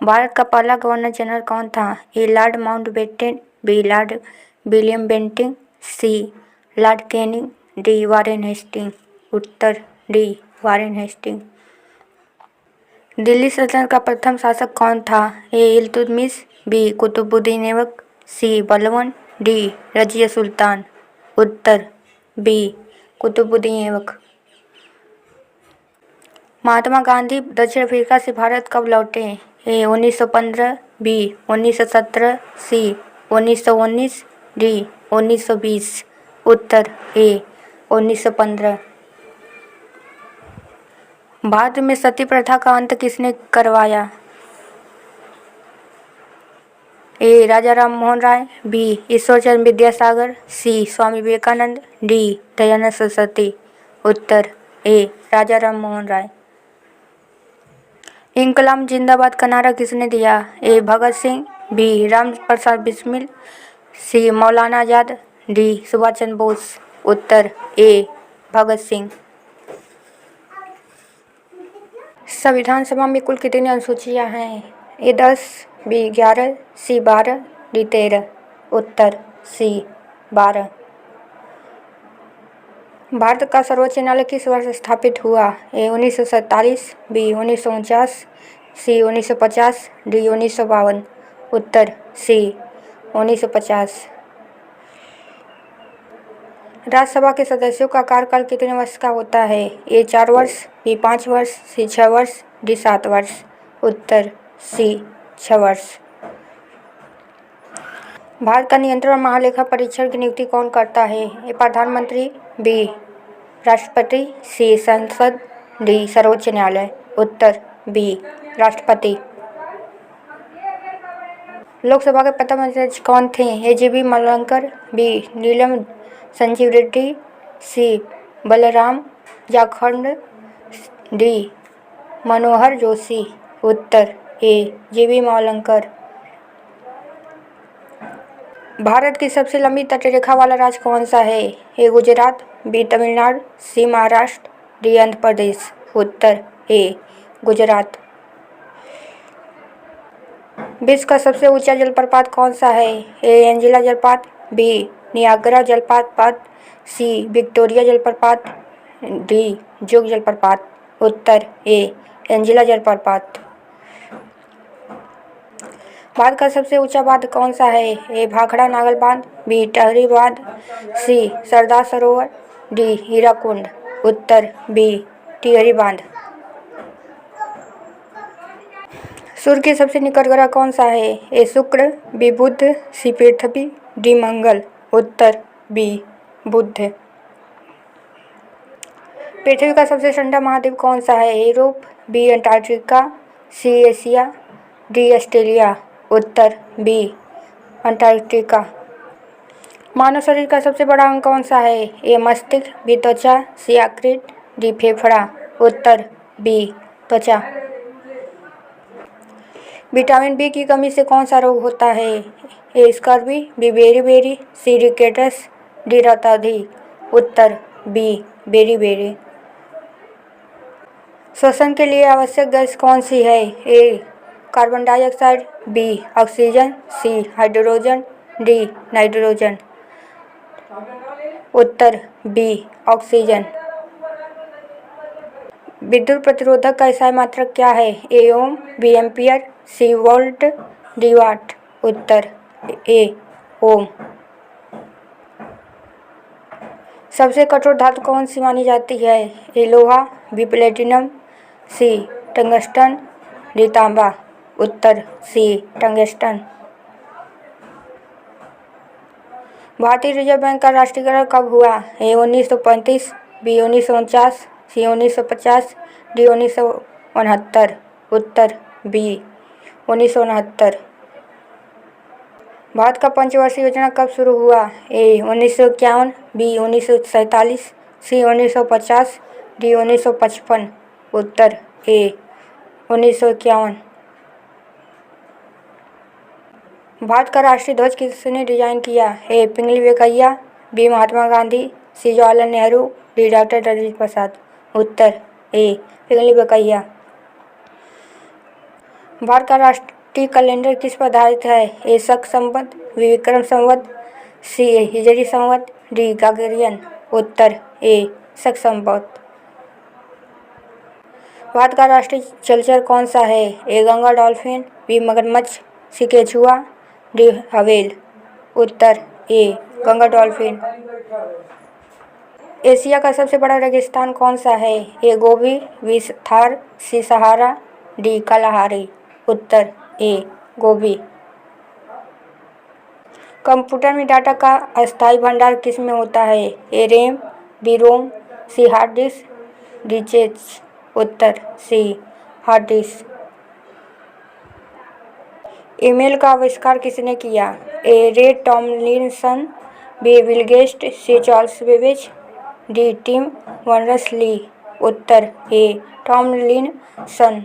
भारत का पहला governor general कौन था? A. Lord Mountbatten, B. Lord William Bentinck, C. Lord Canning, D. Warren Hasting. उत्तर डी. Warren Hasting. दिल्ली सल्तनत का प्रथम शासक कौन था? A. Iltutmish, B. Qutubuddin Aibak, C. Balban, D. Razia Sultan. उत्तर बी. कुतुबुद्दीन ऐबक। महात्मा गांधी दक्षिण अफ्रीका से भारत कब लौटे? ए. 1915, बी. 1917, सी. 1919, डी. 1920। उत्तर ए. 1915। भारत में सती प्रथा का अंत किसने करवाया? ए. राजा राम मोहन राय, बी. ईश्वरचंद्र विद्यासागर, सी. स्वामी विवेकानंद, डी. दयानंद सरस्वती। उत्तर ए. राजा राम मोहन राय। इंकलाब जिंदाबाद का नारा किसने दिया? ए. भगत सिंह, बी. राम प्रसाद बिस्मिल, सी. मौलाना आजाद, डी. सुभाष चंद्र बोस। उत्तर ए. भगत सिंह। संविधान सभा में कुल कितनी अनुसूचियां हैं? ए. 10, बी. 11, सी. 12, डी. 13। उत्तर सी. 12। भारत का सर्वोच्च न्यायालय किस वर्ष स्थापित हुआ? ए. 1947, बी. 1949, सी. 1950, डी. 1952। उत्तर सी. 1950। राज्यसभा के सदस्यों का कार्यकाल कितने वर्ष का होता है? ए. 4 वर्ष, बी. 5 वर्ष, सी. 6 वर्ष, डी. 7 वर्ष। उत्तर सी. 6 वर्ष। भारत का नियंत्रण महालेखा परीक्षण की नियुक्ति कौन करता है? ए. प्रधानमंत्री, बी. राष्ट्रपति, सी. संसद, डी. सर्वोच्च न्यायालय। उत्तर बी. राष्ट्रपति। लोकसभा के प्रथम अध्यक्ष कौन थे? ए. जी. बी. मलंकर, बी. नीलम संजीव रेड्डी, सी. बलराम जाखड़, डी. मनोहर जोशी। उत्तर ए. जी. बी. मलंकर। भारत की सबसे लंबी तटरेखा वाला राज्य कौन सा है? ए. गुजरात, बी. तमिलनाडु, सी. महाराष्ट्र, डी. आंध्र प्रदेश। उत्तर ए. गुजरात। विश्व का सबसे ऊंचा जलप्रपात कौन सा है? ए. एंजेला जलप्रपात, बी. नियाग्रा जलप्रपात, सी. विक्टोरिया जलप्रपात, डी. जोग जलप्रपात। उत्तर ए. एंजेला जलप्रपात। भारत का सबसे ऊंचा बांध कौन सा है? ए. भाखड़ा नागल बांध, बी. टिहरी बांध, सी. सरदार सरोवर, डी. हीराकुंड। उत्तर बी. टिहरी बांध। सूर्य के सबसे निकट ग्रह कौन सा है? A. Shukra, B. Budh, C. Prithvi, D. Mangal. उत्तर बी. बुध। पृथ्वी का सबसे ठंडा महाद्वीप कौन सा है? A. Europe, B. Antarctica, C. Asia, D. Australia. उत्तर बी. अंटार्कटिका। मानव शरीर का सबसे बड़ा अंग कौन सा है? ए. मस्तिष्क, बी. त्वचा, सी. यकृत, डी. फेफड़ा। उत्तर बी. त्वचा। विटामिन बी की कमी से कौन सा रोग होता है? ए. Scurvy, B. बेरी, सी. Rickets, D. रक्ताधिक। उत्तर बी. बेरी। श्वसन के लिए आवश्यक गैस कौन सी है? A. Carbon dioxide, B. Oxygen, C. Hydrogen, D. Nitrogen. उत्तर बी. ऑक्सीजन। विद्युत प्रतिरोधक का इकाई मात्रक क्या है? A. Ohm, B. Ampere, C. Volt, D. Watt. उत्तर ए. ओम। सबसे कठोर धातु कौन सी मानी जाती है? ए. लोहा, B. Platinum, C. Tungsten, D. तांबा। उत्तर सी. टंगस्टन। भारतीय रिजर्व बैंक का राष्ट्रीयकरण कब हुआ? ए. 1935, बी. 1949, सी. 1950, डी. 1969। उत्तर बी. 1969। भारत का पंचवर्षीय योजना कब शुरू हुआ? ए. 1951, बी. 1947, सी. 1950, डी. 1955। उत्तर ए. 1951। भारत का राष्ट्रीय ध्वज किसने डिजाइन किया? A. Pingali Venkayya, B. Mahatma Gandhi, C. Jawaharlal Nehru, D. Doctor Rajendra Prasad. उत्तर ए. पिंगली वेंकैया। भारत का राष्ट्र टी कैलेंडर किस पर आधारित है? ए शक संवत, बी विक्रम संवत, सी हिजरी संवत, डी ग्रेगोरियन। उत्तर ए शक संवत। भारत का राष्ट्रीय जलचर कौन सा है? ए गंगा डॉल्फिन, बी मगरमच्छ, सी केचुआ, डी व्हेल। उत्तर ए गंगा डॉल्फिन। एशिया का सबसे बड़ा रेगिस्तान कौन सा है? A Gobi, B Thar, C Sahara, D Kalahari. उत्तर ए गोबी। कंप्यूटर में डाटा का अस्थायी भंडार किस में होता है? A RAM, B ROM, C hard disk, D cache. उत्तर सी हार्ड डिस्क। ईमेल का आविष्कार किसने किया? A Ray Tomlinson, B Bill Gates, C Charles Babbage, D Tim Berners Lee. Uttar A Tomlinson.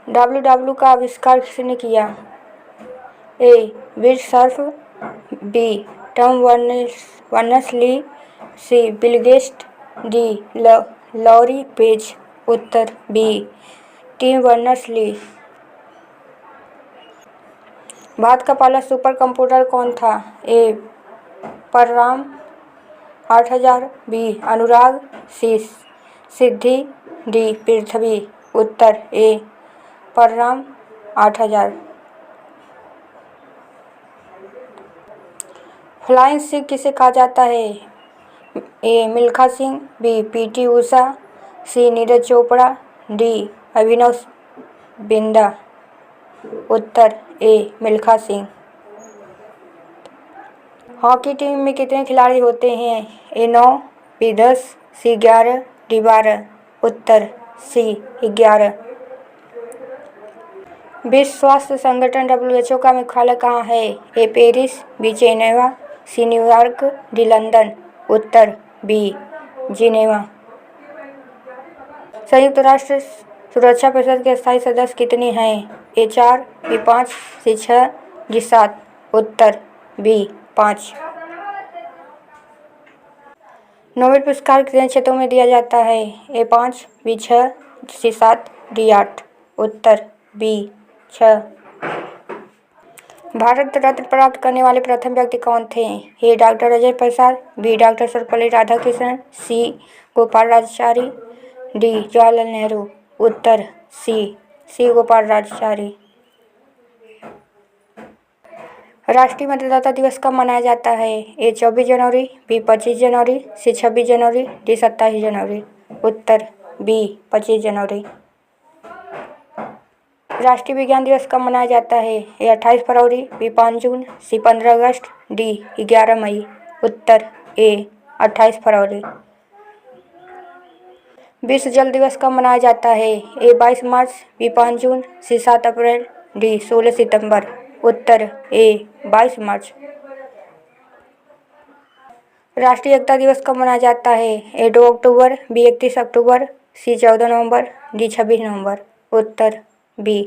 W का आविष्कार किसने किया? A Bill Cerf, B Tom Berners Lee, C Bill Gates, D Larry Page. उत्तर B Tim Berners Lee. Bharat का पहला super computer कौन था? A Param 8000, B Anurag, C Siddhi, D Prithvi. उत्तर ए परमार 8000। फ्लाइंग सिख किसे कहा जाता है? A Milkha Singh, B PT Usha, C Neeraj Chopra, D Abhinav Bindra. उत्तर A Milkha Singh. Hockey team में कितने खिलाड़ी होते हैं? A 9, B 10, C 11, D 12। उत्तर सी 11। विश्व स्वास्थ्य संगठन WHO का मुख्यालय कहाँ है? A Paris, B Geneva, C New York, D London. उत्तर बी जिनेवा। संयुक्त राष्ट्र सुरक्षा परिषद के स्थायी सदस्य कितने हैं? A 4, B 5, C 6, D 7। उत्तर बी 5। नोबेल पुरस्कार कितने क्षेत्रों में दिया जाता है? A 5, B 6, C 7, D 8। उत्तर बी 6। भारत रत्न प्राप्त करने वाले प्रथम व्यक्ति कौन थे? ए डॉक्टर राजेंद्र प्रसाद, बी डॉक्टर सर्वपल्ली राधाकृष्णन, सी गोपालाचारी, डी जवाहरलाल नेहरू। उत्तर सी गोपालाचारी। राष्ट्रीय मतदाता दिवस कब मनाया जाता है? ए 24 जनवरी, बी 25 जनवरी, सी 26 जनवरी, डी 27 जनवरी। उत्तर बी 25 जनवरी। राष्ट्रीय विज्ञान दिवस कब मनाया जाता है? ए 28 फरवरी, बी 5 जून, सी 15 अगस्त, डी 11 मई। उत्तर ए 28 फरवरी। विश्व जल दिवस कब मनाया जाता है? ए 22 मार्च, बी 5 जून, सी 7 अप्रैल, डी 16 सितंबर। उत्तर ए 22 मार्च। राष्ट्रीय एकता दिवस कब मनाया जाता है? ए 2 अक्टूबर, बी 31 अक्टूबर, सी 14 नवंबर, डी 26 नवंबर। उत्तर बी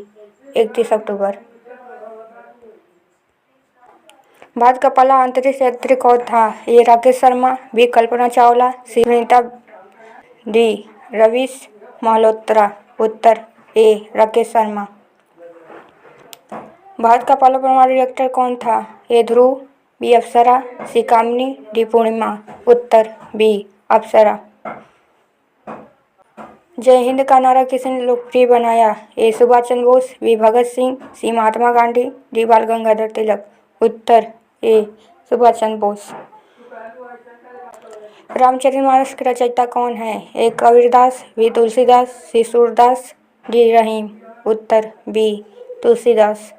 31 अक्टूबर। भारत का पहला अंतरिक्ष यात्री कौन था? ए राकेश शर्मा, बी कल्पना चावला, सी सुनीता, डी रवीश मल्होत्रा। उत्तर ए राकेश शर्मा। भारत का पहला परमाणु रिएक्टर कौन था? ए ध्रुव, बी अप्सरा, सी कामिनी, डी पूर्णिमा। उत्तर बी अप्सरा। जय हिंद का नारा किसने लोकप्रिय बनाया? ए सुभाष चंद्र बोस, बी भगत सिंह, सी महात्मा गांधी, डी बाल गंगाधर तिलक। उत्तर ए सुभाष चंद्र बोस। रामचरितमानस के रचयिता कौन है? ए कबीरदास, बी तुलसीदास, सी सूरदास, डी रहीम। उत्तर बी तुलसीदास।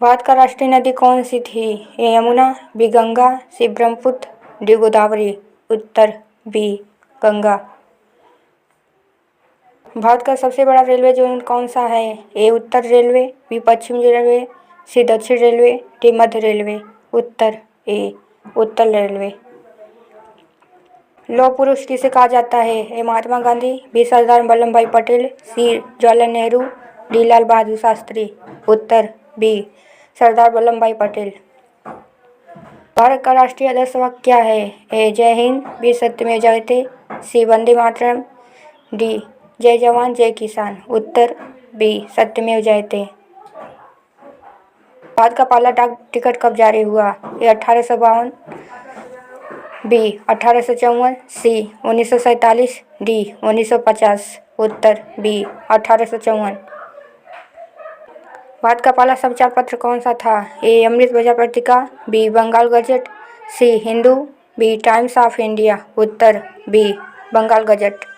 भारत का राष्ट्रीय नदी कौन सी थी? ए यमुना, बी गंगा, सी ब्रह्मपुत्र, डी गोदावरी। उत्तर बी गंगा। भारत का सबसे बड़ा रेलवे जोन कौन सा है? ए उत्तर रेलवे, बी पश्चिम रेलवे, सी दक्षिण रेलवे, डी मध्य रेलवे। उत्तर ए उत्तर रेलवे। लौह पुरुष किसे कहा जाता है? ए महात्मा गांधी, बी सरदार वल्लभ भाई पटेल, सी जवाहरलाल नेहरू, डी लाल बहादुर शास्त्री। उत्तर बी सरदार वल्लभ भाई पटेल। भारत का राष्ट्रीय आदर्श वाक्य क्या है? ए जय हिंद, बी सत्यमेव जयते, सी वंदे मातरम, डी जय जवान जय किसान। उत्तर बी सत्यमेव जयते। भारत का पहला डाक टिकट कब जारी हुआ? ए 1852, बी 1854, सी 1947, डी 1950। उत्तर बी 1854। भारत का पहला समाचार पत्र कौन सा था? ए Amrita Bazar Patrika, B Bengal Gazette, C Hindu, B Times of India. उत्तर बी बंगाल गजट।